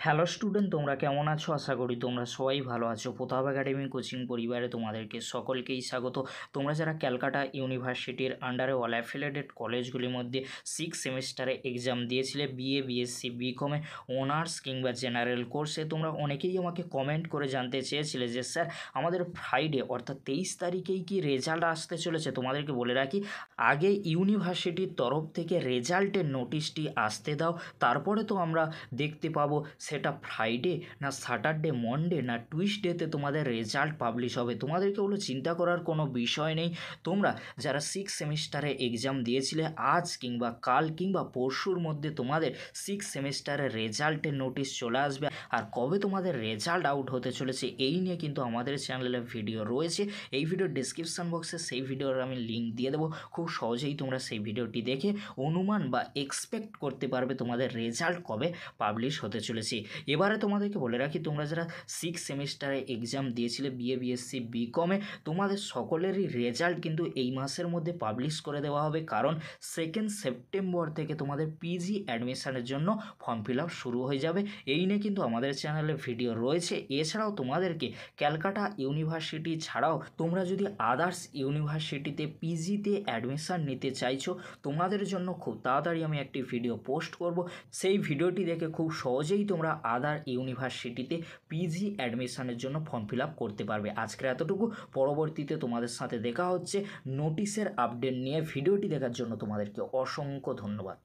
Hello student, তোমরা কেমন আছো? আশা করি তোমরা সবাই ভালো আছো। প্রতাপ একাডেমি কোচিং পরিবারে তোমাদেরকে সকলকেই স্বাগত। তোমরা যারা ক্যালকাটা ইউনিভার্সিটির আন্ডারে অল অ্যাফিলিয়েটেড কলেজগুলির মধ্যে 6 সেমিস্টারে এক্সাম দিয়েছিলে বিএ, বিএসসি, বিকমে, অনার্স কিংবা জেনারেল কোর্সে, তোমরা অনেকেই আমাকে কমেন্ট করে জানতে চেয়েছিলে যে স্যার আমাদের ফ্রাইডে অর্থাৎ 23 তারিখেই কি রেজাল্ট আসতে চলেছে। তোমাদেরকে বলে রাখি, আগে ইউনিভার্সিটির তরফ থেকে রেজাল্টের নোটিশটি আসতে দাও, তারপরে তো আমরা দেখতে পাবো সেটা ফ্রাইডে না স্যাটারডে, মনডে না টুইসডেতে তোমাদের রেজাল্ট পাবলিশ হবে। তোমাদেরকে ওগুলো চিন্তা করার কোনো বিষয় নেই। তোমরা যারা 6 সেমিস্টারে এক্সাম দিয়েছিলে, আজ কিংবা কাল কিংবা পরশুর মধ্যে তোমাদের 6 সেমিস্টারের রেজাল্টের নোটিশ চলে আসবে। আর কবে তোমাদের রেজাল্ট আউট হতে চলেছে এই নিয়ে কিন্তু আমাদের চ্যানেলে ভিডিও রয়েছে। এই ভিডিওর ডিসক্রিপশান বক্সে সেই ভিডিওর আমি লিঙ্ক দিয়ে দেবো। খুব সহজেই তোমরা সেই ভিডিওটি দেখে অনুমান বা এক্সপেক্ট করতে পারবে তোমাদের রেজাল্ট কবে পাবলিশ হতে চলেছে। এবারে তোমাদেরকে বলে রাখি, তোমরা যারা 6 সেমিস্টারে এক্সাম দিয়েছিলে বিএ, বিএসসি, বিকমে, তোমাদের সকলেরই রেজাল্ট কিন্তু এই মাসের মধ্যে পাবলিশ করে দেওয়া হবে। কারণ 2 সেপ্টেম্বর থেকে তোমাদের পিজি অ্যাডমিশনের জন্য ফর্ম ফিল আপ শুরু হয়ে যাবে। এই নিয়ে কিন্তু আমাদের চ্যানেলে ভিডিও রয়েছে। এছাড়াও তোমাদেরকে ক্যালকাটা ইউনিভার্সিটি ছাড়াও তোমরা যদি আদার্স ইউনিভার্সিটিতে পিজিতে অ্যাডমিশন নিতে চাইছো, তোমাদের জন্য খুব তাড়াতাড়ি আমি একটি ভিডিও পোস্ট করব। সেই ভিডিওটি দেখে খুব সহজেই তোমরা আদার ইউনিভার্সিটিতে পিজি অ্যাডমিশনের জন্য ফর্ম ফিল আপ করতে পারবে। আজকের এতটুকু, পরবর্তীতে তোমাদের সাথে দেখা হচ্ছে নোটিশের আপডেট নিয়ে। ভিডিওটি দেখার জন্য তোমাদেরকে অসংখ্য ধন্যবাদ।